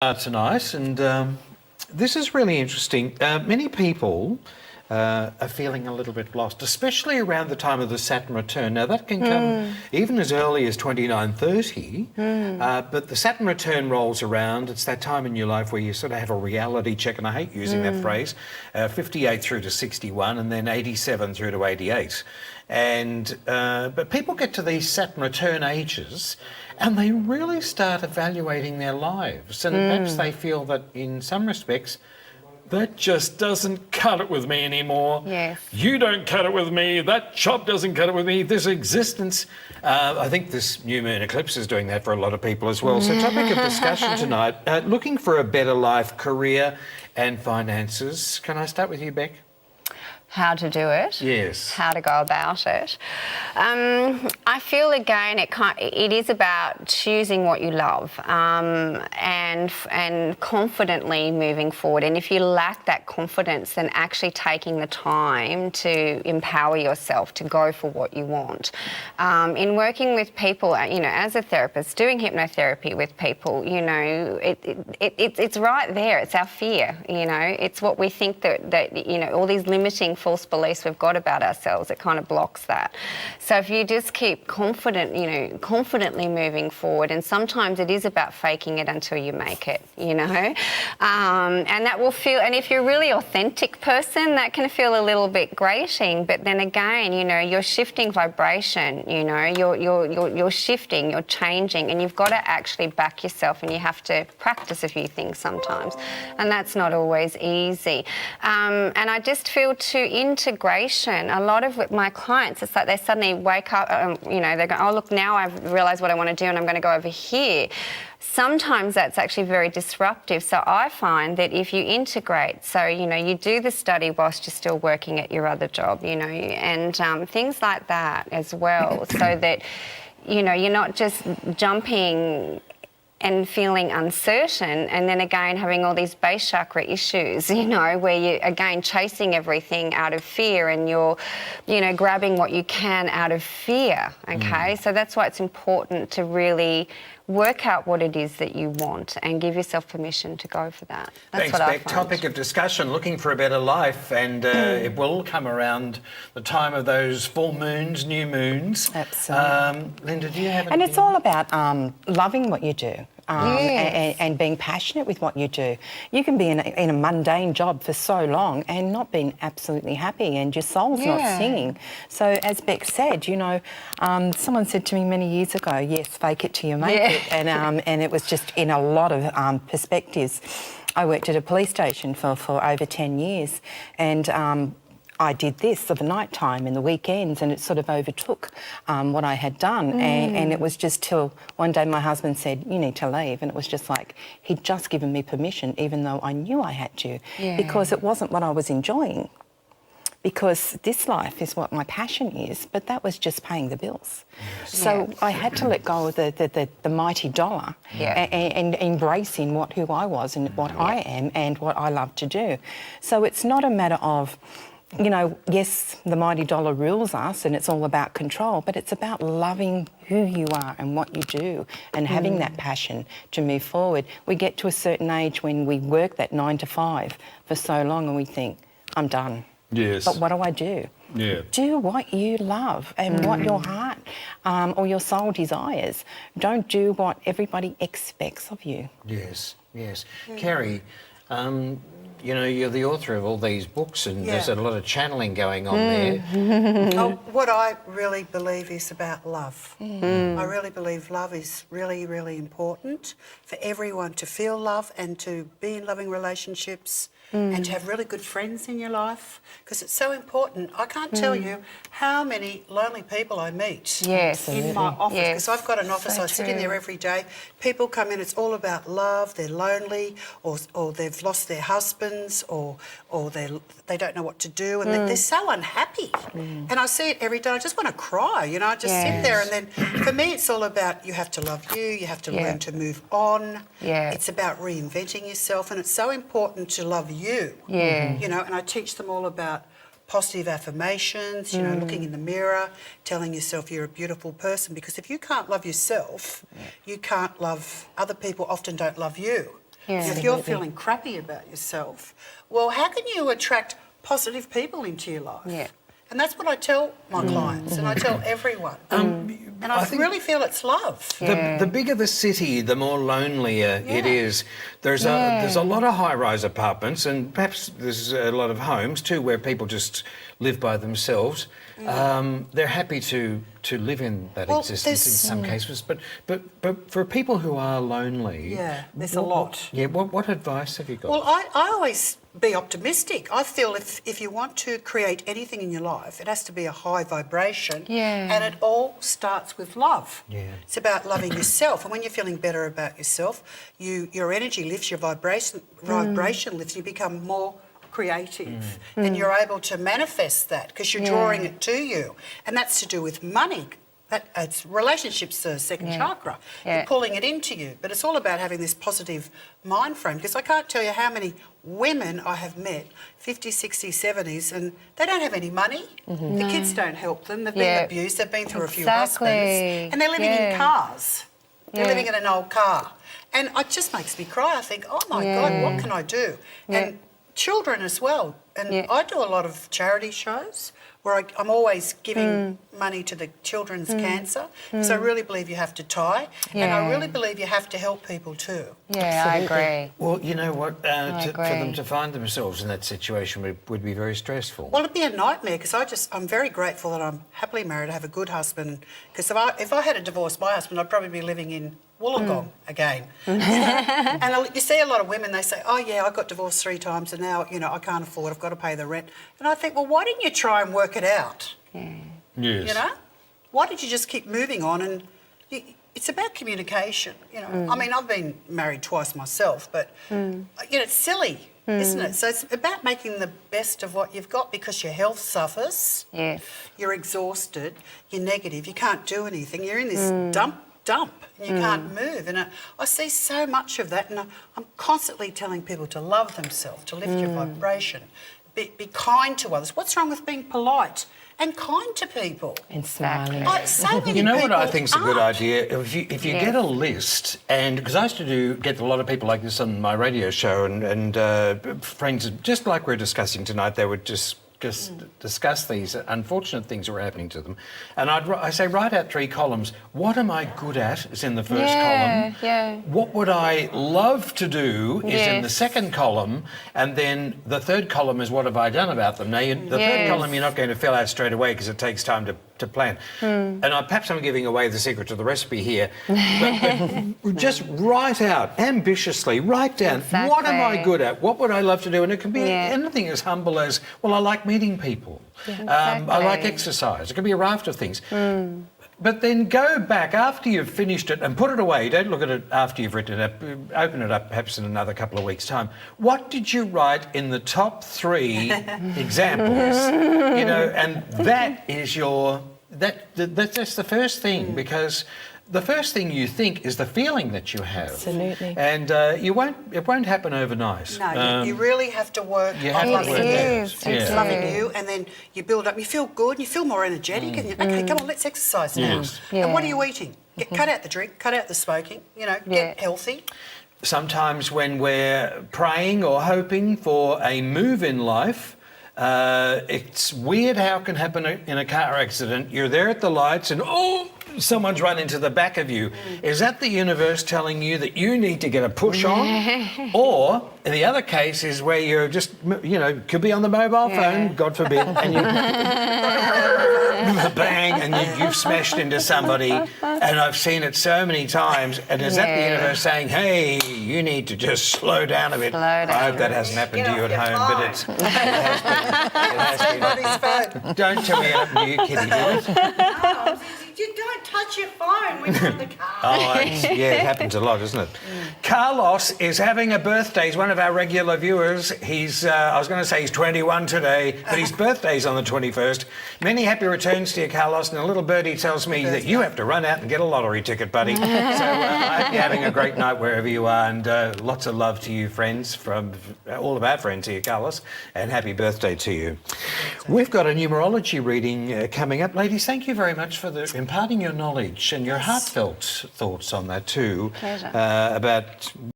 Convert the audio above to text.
Tonight, and this is really interesting. Many people are feeling a little bit lost, especially around the time of the Saturn return. Now, that can come even as early as 29:30, but the Saturn return rolls around. It's that time in your life where you sort of have a reality check, and I hate using that phrase, 58 through to 61, and then 87 through to 88. But people get to these Saturn return ages and they really start evaluating their lives, and perhaps they feel that in some respects that just doesn't cut it with me anymore. Yes. You don't cut it with me. That job doesn't cut it with me. This existence. I think this new moon eclipse is doing that for a lot of people as well. So topic of discussion tonight, looking for a better life, career and finances. Can I start with you, Beck? How to do it. Yes. How to go about it. I feel again it is about choosing what you love and confidently moving forward. And if you lack that confidence, then actually taking the time to empower yourself to go for what you want. In working with people, as a therapist, doing hypnotherapy with people, it's right there. It's our fear. It's what we think that all these limiting false beliefs we've got about ourselves, it kind of blocks that. So if you just keep confidently moving forward, and sometimes it is about faking it until you make it, and that will feel, and if you're a really authentic person, that can feel a little bit grating, but then again, you're shifting vibration, you're shifting, you're changing, and you've got to actually back yourself, and you have to practice a few things sometimes, and that's not always easy. And I just feel integration, a lot of my clients, it's like they suddenly wake up, they go, oh look, now I've realised what I want to do and I'm going to go over here. Sometimes that's actually very disruptive. So I find that if you integrate, so, you do the study whilst you're still working at your other job, and things like that as well, so that, you're not just jumping and feeling uncertain, and then again having all these base chakra issues, where you're again chasing everything out of fear, and you're, grabbing what you can out of fear, okay? So that's why it's important to really work out what it is that you want and give yourself permission to go for that. That's Thanks, what Beck. Topic of discussion, looking for a better life, and it will come around the time of those full moons, new moons. Absolutely. Linda, do you have And it's all about loving what you do. And being passionate with what you do. You can be in a mundane job for so long and not being absolutely happy, and your soul's not singing. So as Beck said, someone said to me many years ago, yes, fake it till you make it. And it was just in a lot of perspectives. I worked at a police station for over 10 years, and I did this of the night time and the weekends, and it sort of overtook what I had done. And it was just till one day my husband said, you need to leave. And it was just like he'd just given me permission, even though I knew I had to, because it wasn't what I was enjoying. Because this life is what my passion is, but that was just paying the bills. Yes. So I had to let go of the mighty dollar and embracing who I was and what I am and what I love to do. So it's not a matter of, yes, the mighty dollar rules us and it's all about control, but it's about loving who you are and what you do and having that passion to move forward. We get to a certain age when we work that 9 to 5 for so long and we think, I'm done. Yes. But what do I do? Yeah. Do what you love and what your heart or your soul desires. Don't do what everybody expects of you. Yes, yes. Kerrie, you're the author of all these books, and there's a lot of channeling going on there. What I really believe is about love. I really believe love is really, really important for everyone to feel love and to be in loving relationships and to have really good friends in your life, because it's so important. I can't tell you how many lonely people I meet in my office, because I've got an office, I sit in there every day. People come in, it's all about love, they're lonely, or they've lost their husbands, or they don't know what to do, and they're so unhappy. And I see it every day, I just want to cry, I just sit there, and then for me it's all about you have to love you have to learn to move on. It's about reinventing yourself, and it's so important to love you. And I teach them all about positive affirmations, looking in the mirror, telling yourself you're a beautiful person, because if you can't love yourself, you can't love, other people often don't love you. Yeah. If you're feeling crappy about yourself, well, how can you attract positive people into your life? Yeah. And that's what I tell my clients, and I tell everyone. And I really feel it's love. The bigger the city, the more lonelier it is. There's a lot of high-rise apartments, and perhaps there's a lot of homes too where people just live by themselves. They're happy to live in that existence in some cases, but for people who are lonely, there's a lot. What advice have you got? Well, I always be optimistic. I feel if you want to create anything in your life, it has to be a high vibration. And it all starts with love. It's about loving yourself. And when you're feeling better about yourself, your energy lifts, your vibration lifts, you become more creative and you're able to manifest that because you're drawing it to you. And that's to do with money. It's relationships, the second chakra. You're pulling it into you. But it's all about having this positive mind frame, because I can't tell you how many women I have met, 50s, 60s, 70s, and they don't have any money. The kids don't help them. They've been abused. They've been through a few husbands. And they're living in cars. They're living in an old car. And it just makes me cry. I think, oh, my God, what can I do? And children as well. And I do a lot of charity shows where I'm always giving money to the children's cancer, because I really believe you have to tie, and I really believe you have to help people too. I agree. Well, you know what? For them to find themselves in that situation would be very stressful. Well, it'd be a nightmare, because I'm very grateful that I'm happily married, I have a good husband, because if I had a divorce, my husband, I'd probably be living in Wollongong again. And you see a lot of women, they say, oh yeah, I got divorced 3 times and now, I can't afford, I've got to pay the rent. And I think, well, why didn't you try and work it out? Yes. Why did you just keep moving on? And it's about communication, I mean, I've been married twice myself, but, it's silly, isn't it? So it's about making the best of what you've got, because your health suffers. You're exhausted, you're negative, you can't do anything, you're in this dump, and you can't move. And I see so much of that, and I'm constantly telling people to love themselves, to lift your vibration, be kind to others. What's wrong with being polite and kind to people? And smiling. So many You know what people I think's a good aren't. idea? If you get a list, and because I used to get a lot of people like this on my radio show, and friends, just like we're discussing tonight, they would just discuss these unfortunate things that were happening to them. And I say, write out 3 columns. What am I good at is in the first column. What would I love to do is in the second column. And then the third column is what have I done about them. Now, the third column you're not going to fill out straight away, because it takes time to plan. And perhaps I'm giving away the secret to the recipe here. But just write out, ambitiously, write down, what am I good at? What would I love to do? And it can be anything as humble as, well, I like meeting people. I like exercise. It could be a raft of things. But then go back after you've finished it and put it away. Don't look at it after you've written it up. Open it up perhaps in another couple of weeks' time. What did you write in the top 3 examples? And that is that's the first thing, because the first thing you think is the feeling that you have. Absolutely. And it won't happen overnight. No, you really have to work on loving you. Loving you, and then you build up. You feel good, and you feel more energetic, and okay, come on, let's exercise now. And what are you eating? Cut out the drink, cut out the smoking, get healthy. Sometimes when we're praying or hoping for a move in life, it's weird how it can happen in a car accident. You're there at the lights and, someone's run into the back of you. Is that the universe telling you that you need to get a push on? Or the other case is where you're just, could be on the mobile phone, God forbid, and you bang, and you've smashed into somebody. And I've seen it so many times. And is that the universe saying, hey, you need to just slow down a bit? I hope that hasn't happened to you at home, but it has been. Don't tell me it happened to you, Kitty. You don't touch your phone when you're in the car. It happens a lot, doesn't it? Carlos is having a birthday. He's one of our regular viewers. He's, I was going to say he's 21 today, but his birthday's on the 21st. Many happy returns to you, Carlos. And a little birdie tells me that you have to run out and get a lottery ticket, buddy. So I hope you're having a great night wherever you are, and lots of love to you, friends, from all of our friends here, Carlos, and happy birthday to you. We've got a numerology reading coming up. Ladies, thank you very much for imparting your knowledge and your heartfelt thoughts on that too. Pleasure. About